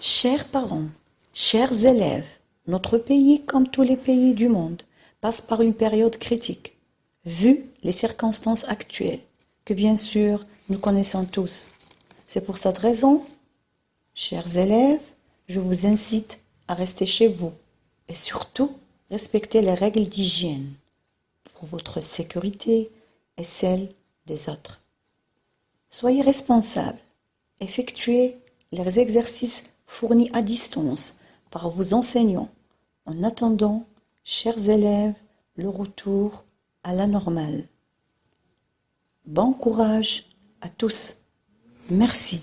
Chers parents, chers élèves, notre pays, comme tous les pays du monde, passe par une période critique, vu les circonstances actuelles, que bien sûr nous connaissons tous. C'est pour cette raison, chers élèves, je vous incite à rester chez vous et surtout respecter les règles d'hygiène pour votre sécurité et celle des autres. Soyez responsables, effectuez les exercices fournis à distance par vos enseignants en attendant, chers élèves, le retour à la normale. Bon courage à tous. Merci.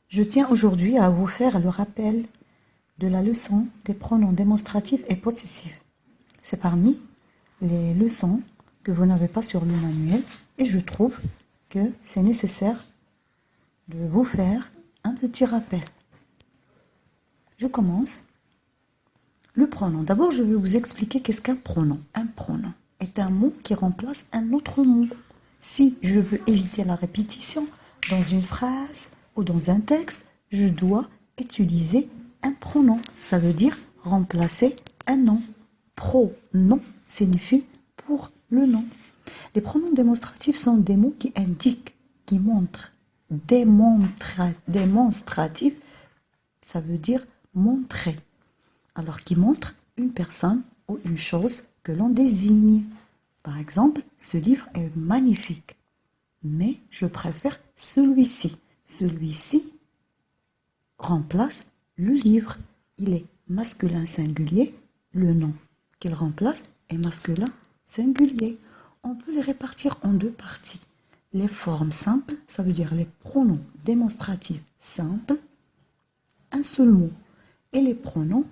Je tiens aujourd'hui à vous faire le rappel de la leçon des pronoms démonstratifs et possessifs. C'est parmi les leçons que vous n'avez pas sur le manuel et je trouve que c'est nécessaire de vous faire un petit rappel. Je commence. Le pronom. D'abord, je vais vous expliquer qu'est-ce qu'un pronom. Un pronom est un mot qui remplace un autre mot. Si je veux éviter la répétition dans une phrase ou dans un texte, je dois utiliser un pronom. Ça veut dire remplacer un nom. Pronom signifie pour le nom. Les pronoms démonstratifs sont des mots qui indiquent, qui montrent. Démonstratif, ça veut dire montrer. Alors qui montre une personne ou une chose que l'on désigne. Par exemple, ce livre est magnifique, mais je préfère celui-ci. Celui-ci remplace le livre. Il est masculin singulier. Le nom qu'il remplace est masculin singulier. On peut les répartir en deux parties. Les formes simples, ça veut dire les pronoms démonstratifs simples, un seul mot. Et les pronoms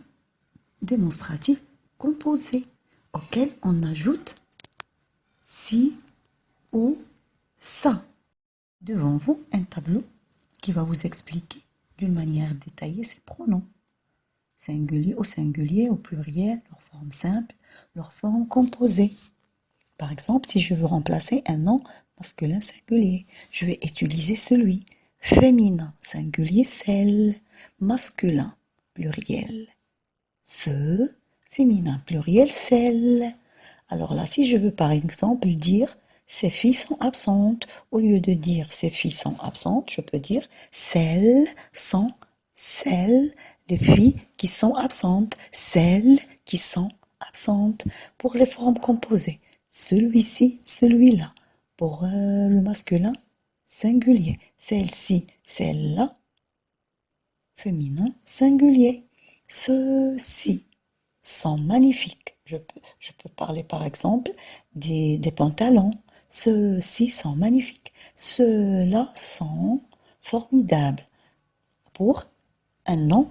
démonstratifs composés, auxquels on ajoute si ou ça. Devant vous, un tableau qui va vous expliquer d'une manière détaillée ces pronoms. Singulier, au pluriel, leur forme simple, leur forme composée. Par exemple, si je veux remplacer un nom masculin singulier, je vais utiliser celui. Féminin singulier, celle. Masculin pluriel, ce. Féminin pluriel, celle. Alors là, si je veux par exemple dire ces filles sont absentes, au lieu de dire ces filles sont absentes, je peux dire celles sont celles, les filles qui sont absentes, celles qui sont absentes. Pour les formes composées, celui-ci, celui-là. Pour le masculin, singulier. Celle-ci, celle-là, féminin, singulier. Ceux-ci sont magnifiques. Je peux parler par exemple des pantalons. Ceux-ci sont magnifiques. Ceux-là sont formidables. Pour un nom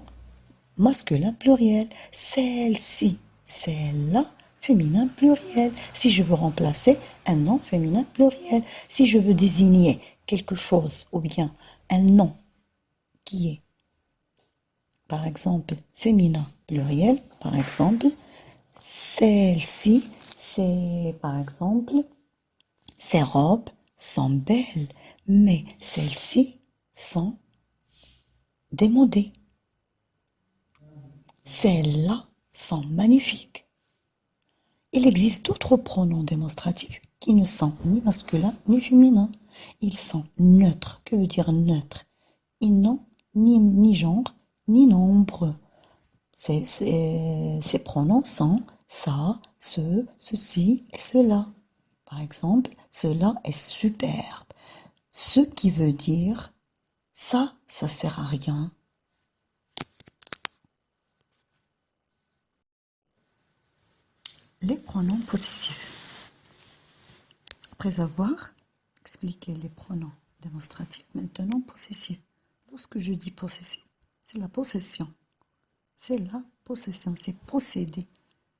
masculin pluriel. Celle-ci, celle-là, féminin pluriel. Si je veux remplacer un nom féminin pluriel. Si je veux désigner quelque chose ou bien un nom qui est par exemple féminin pluriel, par exemple, celle-ci, c'est par exemple, ces robes sont belles, mais celles-ci sont démodées. Celles-là sont magnifiques. Il existe d'autres pronoms démonstratifs qui ne sont ni masculins ni féminins. Ils sont neutres. Que veut dire neutre? Ils n'ont ni genre ni nombre. Ces pronoms sont ça, ce, ceci et cela. Par exemple, cela est superbe. Ce qui veut dire ça sert à rien. Les pronoms possessifs. Après avoir expliqué les pronoms démonstratifs, maintenant possessifs. Lorsque je dis possessif, c'est la possession. C'est la possession, c'est posséder.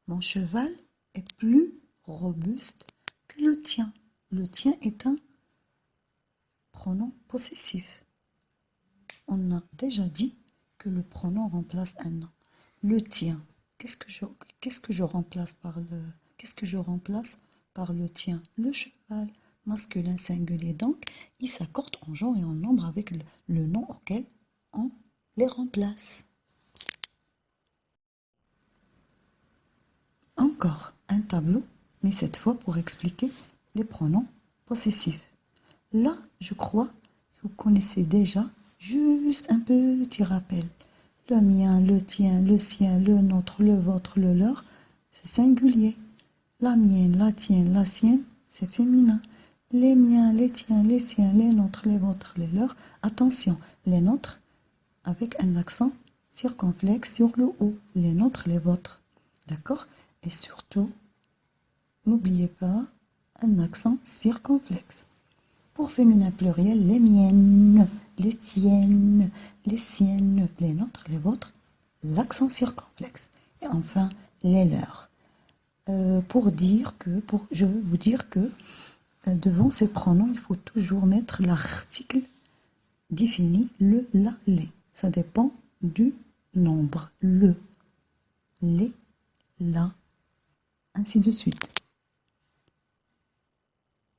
Mon cheval est plus robuste que le tien. Le tien est un pronom possessif. On a déjà dit que le pronom remplace un nom. Le tien. Qu'est-ce que je remplace par le tien? Le cheval. masculin singulier donc, ils s'accordent en genre et en nombre avec le nom auquel on les remplace. Encore un tableau, mais cette fois pour expliquer les pronoms possessifs. Là, je crois que vous connaissez déjà, juste un petit rappel. Le mien, le tien, le sien, le nôtre, le vôtre, le leur, c'est singulier. La mienne, la tienne, la sienne, c'est féminin. Les miens, les tiens, les siens, les nôtres, les vôtres, les leurs. Attention, les nôtres avec un accent circonflexe sur le haut. Les nôtres, les vôtres. D'accord? Et surtout, n'oubliez pas un accent circonflexe. Pour féminin pluriel, les miennes, les tiennes, les siennes, les nôtres, les vôtres, l'accent circonflexe. Et enfin, les leurs. Je veux vous dire que devant ces pronoms, il faut toujours mettre l'article défini, le, la, les. Ça dépend du nombre. Le, les, la, ainsi de suite.